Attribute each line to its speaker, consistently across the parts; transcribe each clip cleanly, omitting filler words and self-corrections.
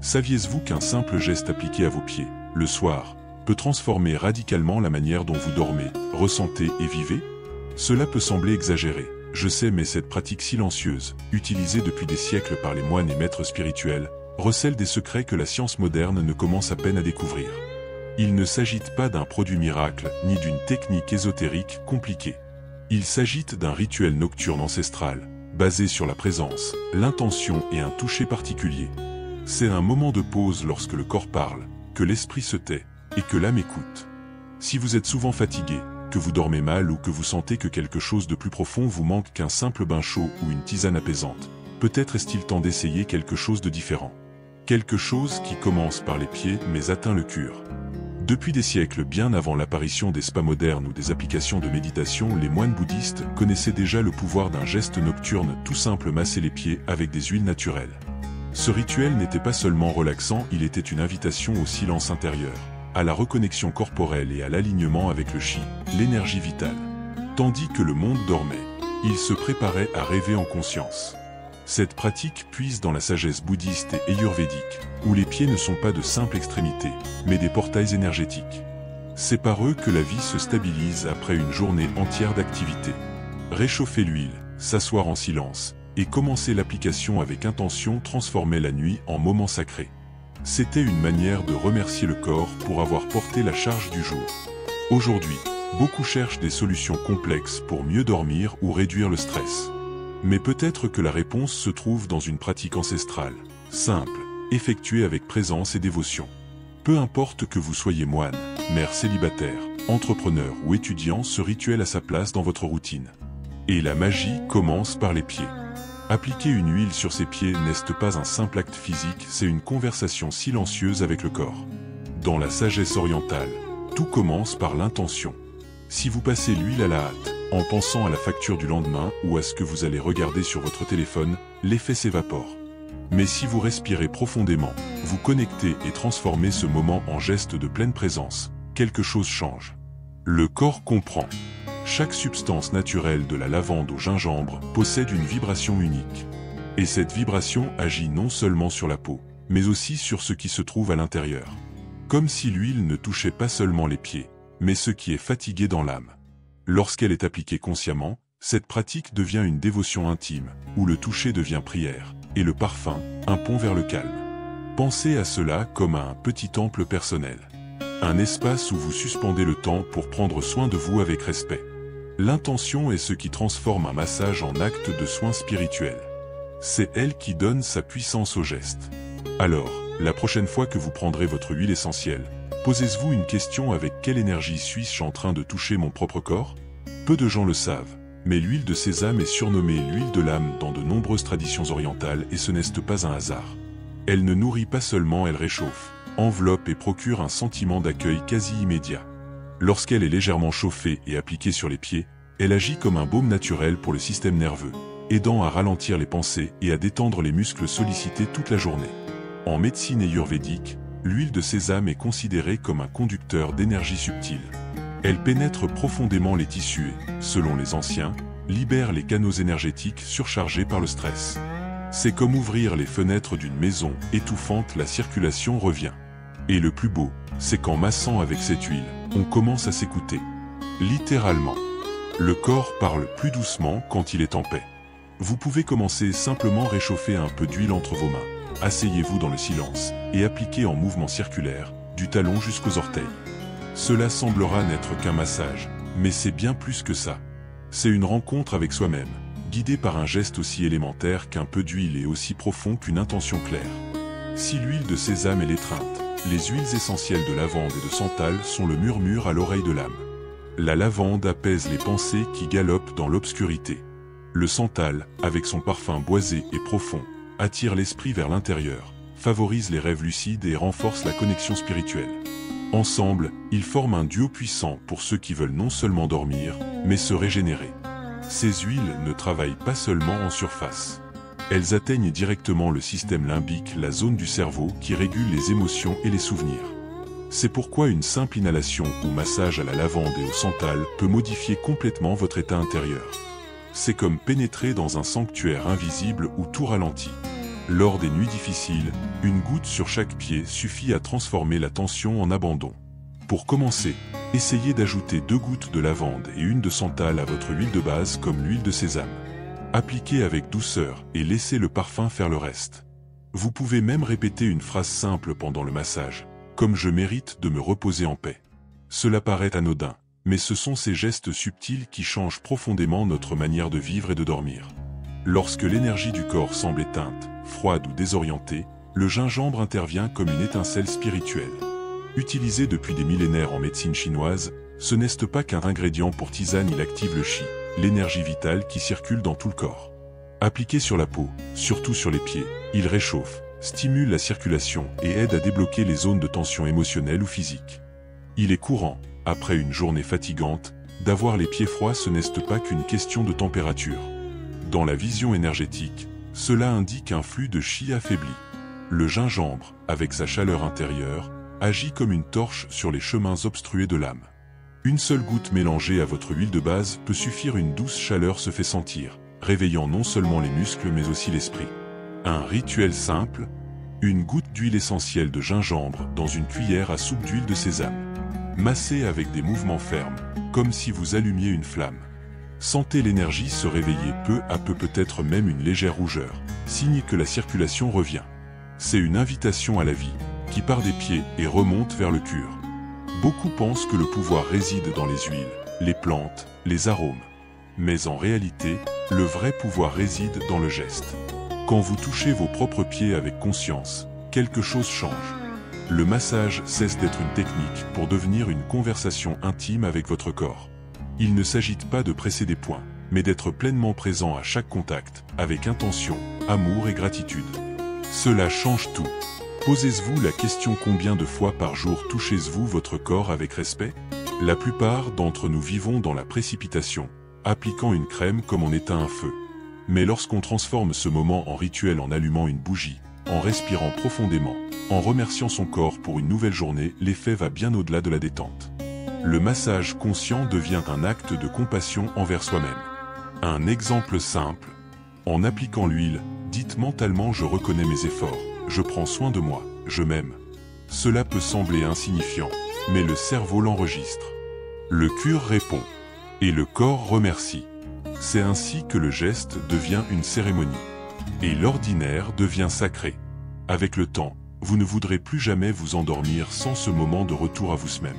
Speaker 1: Saviez-vous qu'un simple geste appliqué à vos pieds, le soir, peut transformer radicalement la manière dont vous dormez, ressentez et vivez? Cela peut sembler exagéré, je sais, mais cette pratique silencieuse, utilisée depuis des siècles par les moines et maîtres spirituels, recèle des secrets que la science moderne ne commence à peine à découvrir. Il ne s'agit pas d'un produit miracle, ni d'une technique ésotérique compliquée. Il s'agit d'un rituel nocturne ancestral, basé sur la présence, l'intention et un toucher particulier. C'est un moment de pause lorsque le corps parle, que l'esprit se tait, et que l'âme écoute. Si vous êtes souvent fatigué, que vous dormez mal ou que vous sentez que quelque chose de plus profond vous manque qu'un simple bain chaud ou une tisane apaisante, peut-être est-il temps d'essayer quelque chose de différent. Quelque chose qui commence par les pieds mais atteint le cœur. Depuis des siècles, bien avant l'apparition des spas modernes ou des applications de méditation, les moines bouddhistes connaissaient déjà le pouvoir d'un geste nocturne tout simple: masser les pieds avec des huiles naturelles. Ce rituel n'était pas seulement relaxant, il était une invitation au silence intérieur, à la reconnexion corporelle et à l'alignement avec le chi, l'énergie vitale. Tandis que le monde dormait, il se préparait à rêver en conscience. Cette pratique puise dans la sagesse bouddhiste et ayurvédique, où les pieds ne sont pas de simples extrémités, mais des portails énergétiques. C'est par eux que la vie se stabilise après une journée entière d'activité. Réchauffer l'huile, s'asseoir en silence, et commencer l'application avec intention transformait la nuit en moment sacré. C'était une manière de remercier le corps pour avoir porté la charge du jour. Aujourd'hui, beaucoup cherchent des solutions complexes pour mieux dormir ou réduire le stress. Mais peut-être que la réponse se trouve dans une pratique ancestrale, simple, effectuée avec présence et dévotion. Peu importe que vous soyez moine, mère célibataire, entrepreneur ou étudiant, ce rituel a sa place dans votre routine. Et la magie commence par les pieds. Appliquer une huile sur ses pieds n'est pas un simple acte physique, c'est une conversation silencieuse avec le corps. Dans la sagesse orientale, tout commence par l'intention. Si vous passez l'huile à la hâte, en pensant à la facture du lendemain ou à ce que vous allez regarder sur votre téléphone, l'effet s'évapore. Mais si vous respirez profondément, vous connectez et transformez ce moment en geste de pleine présence, quelque chose change. Le corps comprend. Chaque substance naturelle de la lavande au gingembre possède une vibration unique. Et cette vibration agit non seulement sur la peau, mais aussi sur ce qui se trouve à l'intérieur. Comme si l'huile ne touchait pas seulement les pieds, mais ce qui est fatigué dans l'âme. Lorsqu'elle est appliquée consciemment, cette pratique devient une dévotion intime, où le toucher devient prière, et le parfum, un pont vers le calme. Pensez à cela comme à un petit temple personnel. Un espace où vous suspendez le temps pour prendre soin de vous avec respect. L'intention est ce qui transforme un massage en acte de soin spirituel. C'est elle qui donne sa puissance au geste. Alors, la prochaine fois que vous prendrez votre huile essentielle, posez-vous une question: avec quelle énergie suis-je en train de toucher mon propre corps? Peu de gens le savent, mais l'huile de sésame est surnommée l'huile de l'âme dans de nombreuses traditions orientales et ce n'est pas un hasard. Elle ne nourrit pas seulement, elle réchauffe, enveloppe et procure un sentiment d'accueil quasi immédiat. Lorsqu'elle est légèrement chauffée et appliquée sur les pieds, elle agit comme un baume naturel pour le système nerveux, aidant à ralentir les pensées et à détendre les muscles sollicités toute la journée. En médecine ayurvédique, l'huile de sésame est considérée comme un conducteur d'énergie subtile. Elle pénètre profondément les tissus et, selon les anciens, libère les canaux énergétiques surchargés par le stress. C'est comme ouvrir les fenêtres d'une maison étouffante, la circulation revient. Et le plus beau, c'est qu'en massant avec cette huile, on commence à s'écouter. Littéralement. Le corps parle plus doucement quand il est en paix. Vous pouvez commencer simplement réchauffer un peu d'huile entre vos mains. Asseyez-vous dans le silence et appliquez en mouvement circulaire, du talon jusqu'aux orteils. Cela semblera n'être qu'un massage, mais c'est bien plus que ça. C'est une rencontre avec soi-même, guidée par un geste aussi élémentaire qu'un peu d'huile et aussi profond qu'une intention claire. Si l'huile de sésame est l'étreinte, les huiles essentielles de lavande et de santal sont le murmure à l'oreille de l'âme. La lavande apaise les pensées qui galopent dans l'obscurité. Le santal, avec son parfum boisé et profond, attire l'esprit vers l'intérieur, favorise les rêves lucides et renforce la connexion spirituelle. Ensemble, ils forment un duo puissant pour ceux qui veulent non seulement dormir, mais se régénérer. Ces huiles ne travaillent pas seulement en surface. Elles atteignent directement le système limbique, la zone du cerveau qui régule les émotions et les souvenirs. C'est pourquoi une simple inhalation ou massage à la lavande et au santal peut modifier complètement votre état intérieur. C'est comme pénétrer dans un sanctuaire invisible où tout ralentit. Lors des nuits difficiles, une goutte sur chaque pied suffit à transformer la tension en abandon. Pour commencer, essayez d'ajouter 2 gouttes de lavande et 1 de santal à votre huile de base comme l'huile de sésame. Appliquez avec douceur et laissez le parfum faire le reste. Vous pouvez même répéter une phrase simple pendant le massage, comme « je mérite de me reposer en paix ». Cela paraît anodin, mais ce sont ces gestes subtils qui changent profondément notre manière de vivre et de dormir. Lorsque l'énergie du corps semble éteinte, froide ou désorientée, le gingembre intervient comme une étincelle spirituelle. Utilisé depuis des millénaires en médecine chinoise, ce n'est pas qu'un ingrédient pour tisane, il active le qi, l'énergie vitale qui circule dans tout le corps. Appliqué sur la peau, surtout sur les pieds, il réchauffe, stimule la circulation et aide à débloquer les zones de tension émotionnelle ou physique. Il est courant, après une journée fatigante, d'avoir les pieds froids, ce n'est pas qu'une question de température. Dans la vision énergétique, cela indique un flux de qi affaibli. Le gingembre, avec sa chaleur intérieure, agit comme une torche sur les chemins obstrués de l'âme. Une seule goutte mélangée à votre huile de base peut suffire, une douce chaleur se fait sentir, réveillant non seulement les muscles mais aussi l'esprit. Un rituel simple, une goutte d'huile essentielle de gingembre dans une cuillère à soupe d'huile de sésame. Massez avec des mouvements fermes, comme si vous allumiez une flamme. Sentez l'énergie se réveiller peu à peu, peut-être même une légère rougeur, signe que la circulation revient. C'est une invitation à la vie, qui part des pieds et remonte vers le cœur. Beaucoup pensent que le pouvoir réside dans les huiles, les plantes, les arômes. Mais en réalité, le vrai pouvoir réside dans le geste. Quand vous touchez vos propres pieds avec conscience, quelque chose change. Le massage cesse d'être une technique pour devenir une conversation intime avec votre corps. Il ne s'agit pas de presser des points, mais d'être pleinement présent à chaque contact, avec intention, amour et gratitude. Cela change tout. Posez-vous la question: combien de fois par jour touchez-vous votre corps avec respect? La plupart d'entre nous vivons dans la précipitation, appliquant une crème comme on éteint un feu. Mais lorsqu'on transforme ce moment en rituel, en allumant une bougie, en respirant profondément, en remerciant son corps pour une nouvelle journée, l'effet va bien au-delà de la détente. Le massage conscient devient un acte de compassion envers soi-même. Un exemple simple. En appliquant l'huile, dites mentalement: je reconnais mes efforts, je prends soin de moi, je m'aime. Cela peut sembler insignifiant, mais le cerveau l'enregistre. Le cœur répond, et le corps remercie. C'est ainsi que le geste devient une cérémonie. Et l'ordinaire devient sacré. Avec le temps, vous ne voudrez plus jamais vous endormir sans ce moment de retour à vous-même.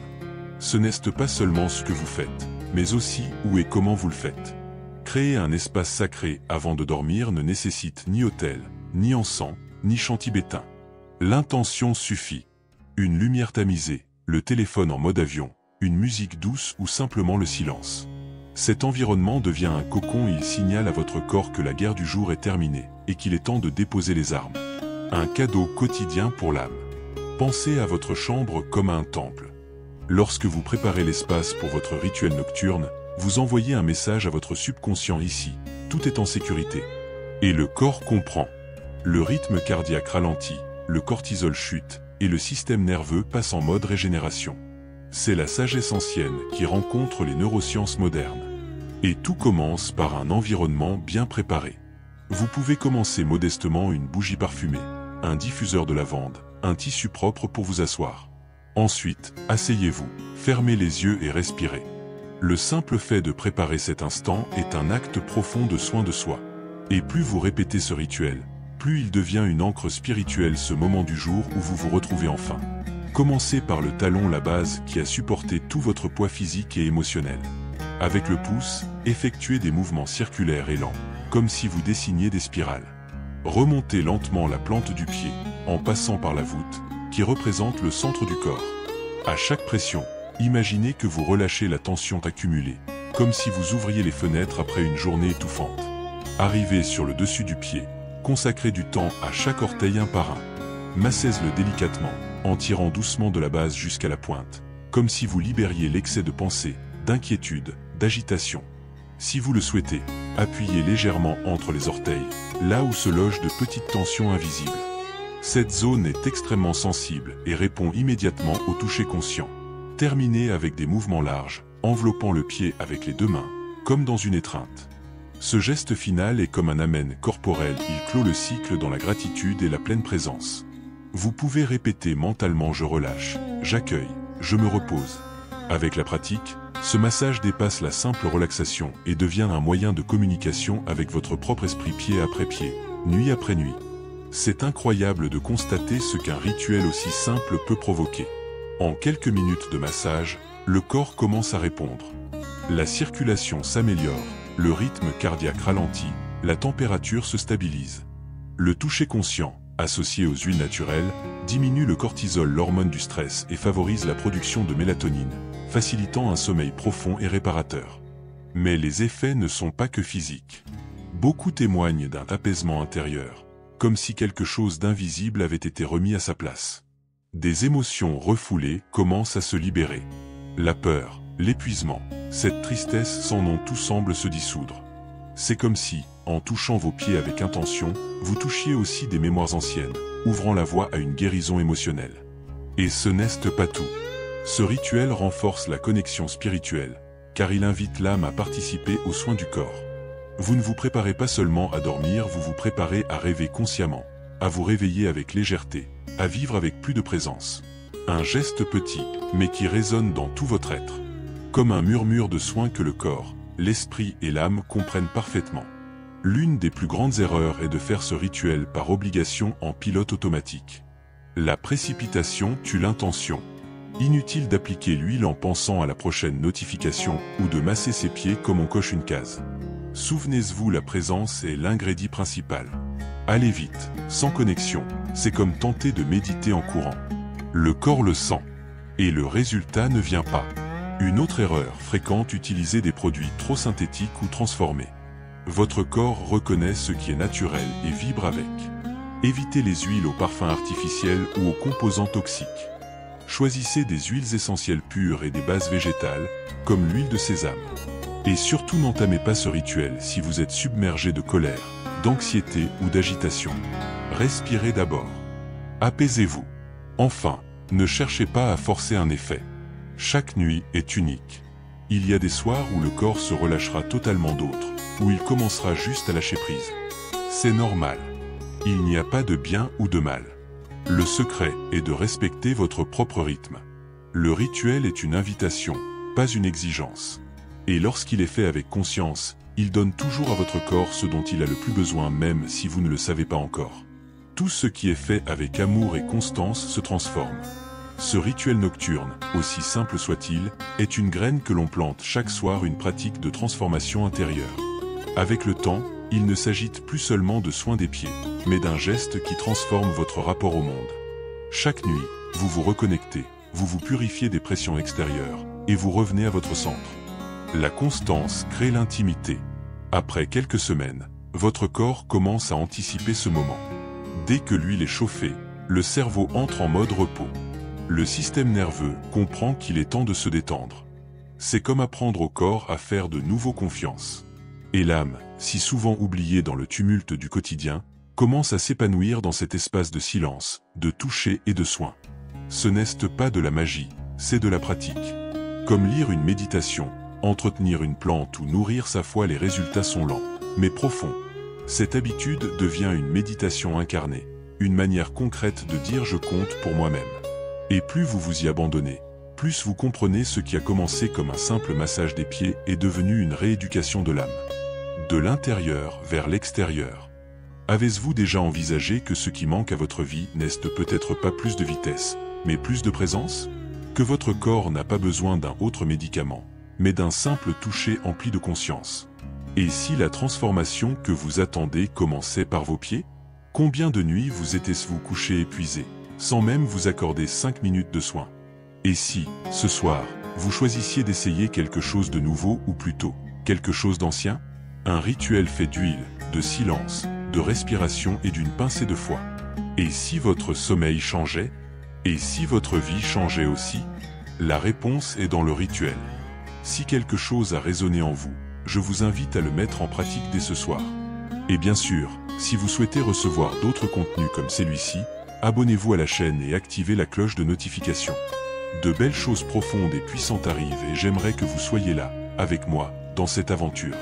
Speaker 1: Ce n'est pas seulement ce que vous faites, mais aussi où et comment vous le faites. Créer un espace sacré avant de dormir ne nécessite ni autel, ni encens, ni chant tibétain. L'intention suffit. Une lumière tamisée, le téléphone en mode avion, une musique douce ou simplement le silence. Cet environnement devient un cocon, il signale à votre corps que la guerre du jour est terminée et qu'il est temps de déposer les armes. Un cadeau quotidien pour l'âme. Pensez à votre chambre comme à un temple. Lorsque vous préparez l'espace pour votre rituel nocturne, vous envoyez un message à votre subconscient: ici, tout est en sécurité. Et le corps comprend. Le rythme cardiaque ralentit, le cortisol chute, et le système nerveux passe en mode régénération. C'est la sagesse ancienne qui rencontre les neurosciences modernes. Et tout commence par un environnement bien préparé. Vous pouvez commencer modestement: une bougie parfumée, un diffuseur de lavande, un tissu propre pour vous asseoir. Ensuite, asseyez-vous, fermez les yeux et respirez. Le simple fait de préparer cet instant est un acte profond de soin de soi. Et plus vous répétez ce rituel, plus il devient une ancre spirituelle, ce moment du jour où vous vous retrouvez enfin. Commencez par le talon, la base qui a supporté tout votre poids physique et émotionnel. Avec le pouce, effectuez des mouvements circulaires et lents, comme si vous dessiniez des spirales. Remontez lentement la plante du pied, en passant par la voûte, qui représente le centre du corps. À chaque pression, imaginez que vous relâchez la tension accumulée, comme si vous ouvriez les fenêtres après une journée étouffante. Arrivez sur le dessus du pied, consacrez du temps à chaque orteil un par un. Massez-le délicatement, en tirant doucement de la base jusqu'à la pointe, comme si vous libériez l'excès de pensée, d'inquiétude, d'agitation. Si vous le souhaitez, appuyez légèrement entre les orteils, là où se logent de petites tensions invisibles. Cette zone est extrêmement sensible et répond immédiatement au toucher conscient. Terminez avec des mouvements larges, enveloppant le pied avec les deux mains, comme dans une étreinte. Ce geste final est comme un amen corporel, il clôt le cycle dans la gratitude et la pleine présence. Vous pouvez répéter mentalement « je relâche, j'accueille, je me repose ». Avec la pratique, ce massage dépasse la simple relaxation et devient un moyen de communication avec votre propre esprit pied après pied, nuit après nuit. C'est incroyable de constater ce qu'un rituel aussi simple peut provoquer. En quelques minutes de massage, le corps commence à répondre. La circulation s'améliore, le rythme cardiaque ralentit, la température se stabilise. Le toucher conscient, associé aux huiles naturelles, diminue le cortisol, l'hormone du stress, et favorise la production de mélatonine, facilitant un sommeil profond et réparateur. Mais les effets ne sont pas que physiques. Beaucoup témoignent d'un apaisement intérieur, comme si quelque chose d'invisible avait été remis à sa place. Des émotions refoulées commencent à se libérer. La peur, l'épuisement, cette tristesse sans nom, tout semble se dissoudre. C'est comme si, en touchant vos pieds avec intention, vous touchiez aussi des mémoires anciennes, ouvrant la voie à une guérison émotionnelle. Et ce n'est pas tout. Ce rituel renforce la connexion spirituelle, car il invite l'âme à participer aux soins du corps. Vous ne vous préparez pas seulement à dormir, vous vous préparez à rêver consciemment, à vous réveiller avec légèreté, à vivre avec plus de présence. Un geste petit, mais qui résonne dans tout votre être. Comme un murmure de soins que le corps, l'esprit et l'âme comprennent parfaitement. L'une des plus grandes erreurs est de faire ce rituel par obligation en pilote automatique. La précipitation tue l'intention. Inutile d'appliquer l'huile en pensant à la prochaine notification ou de masser ses pieds comme on coche une case. Souvenez-vous, la présence est l'ingrédient principal. Allez vite, sans connexion, c'est comme tenter de méditer en courant. Le corps le sent, et le résultat ne vient pas. Une autre erreur fréquente, utiliser des produits trop synthétiques ou transformés. Votre corps reconnaît ce qui est naturel et vibre avec. Évitez les huiles aux parfums artificiels ou aux composants toxiques. Choisissez des huiles essentielles pures et des bases végétales, comme l'huile de sésame. Et surtout, n'entamez pas ce rituel si vous êtes submergé de colère, d'anxiété ou d'agitation. Respirez d'abord. Apaisez-vous. Enfin, ne cherchez pas à forcer un effet. Chaque nuit est unique. Il y a des soirs où le corps se relâchera totalement, d'autres où il commencera juste à lâcher prise. C'est normal. Il n'y a pas de bien ou de mal. Le secret est de respecter votre propre rythme. Le rituel est une invitation, pas une exigence. Et lorsqu'il est fait avec conscience, il donne toujours à votre corps ce dont il a le plus besoin, même si vous ne le savez pas encore. Tout ce qui est fait avec amour et constance se transforme. Ce rituel nocturne, aussi simple soit-il, est une graine que l'on plante chaque soir, une pratique de transformation intérieure. Avec le temps, il ne s'agit plus seulement de soins des pieds, mais d'un geste qui transforme votre rapport au monde. Chaque nuit, vous vous reconnectez, vous vous purifiez des pressions extérieures, et vous revenez à votre centre. La constance crée l'intimité. Après quelques semaines, votre corps commence à anticiper ce moment. Dès que l'huile est chauffée, le cerveau entre en mode repos. Le système nerveux comprend qu'il est temps de se détendre. C'est comme apprendre au corps à faire de nouveau confiance. Et l'âme, si souvent oubliée dans le tumulte du quotidien, commence à s'épanouir dans cet espace de silence, de toucher et de soin. Ce n'est pas de la magie, c'est de la pratique. Comme lire une méditation, entretenir une plante ou nourrir sa foi, les résultats sont lents, mais profonds. Cette habitude devient une méditation incarnée, une manière concrète de dire « je compte pour moi-même ». Et plus vous vous y abandonnez, plus vous comprenez ce qui a commencé comme un simple massage des pieds est devenu une rééducation de l'âme. De l'intérieur vers l'extérieur. Avez-vous déjà envisagé que ce qui manque à votre vie n'est peut-être pas plus de vitesse, mais plus de présence? Que votre corps n'a pas besoin d'un autre médicament, mais d'un simple toucher empli de conscience. Et si la transformation que vous attendez commençait par vos pieds? Combien de nuits vous étiez-vous couché épuisé, sans même vous accorder 5 minutes de soin? Et si, ce soir, vous choisissiez d'essayer quelque chose de nouveau ou plutôt, quelque chose d'ancien? Un rituel fait d'huile, de silence, de respiration et d'une pincée de foi. Et si votre sommeil changeait? Et si votre vie changeait aussi? La réponse est dans le rituel. Si quelque chose a résonné en vous, je vous invite à le mettre en pratique dès ce soir. Et bien sûr, si vous souhaitez recevoir d'autres contenus comme celui-ci, abonnez-vous à la chaîne et activez la cloche de notification. De belles choses profondes et puissantes arrivent et j'aimerais que vous soyez là, avec moi, dans cette aventure.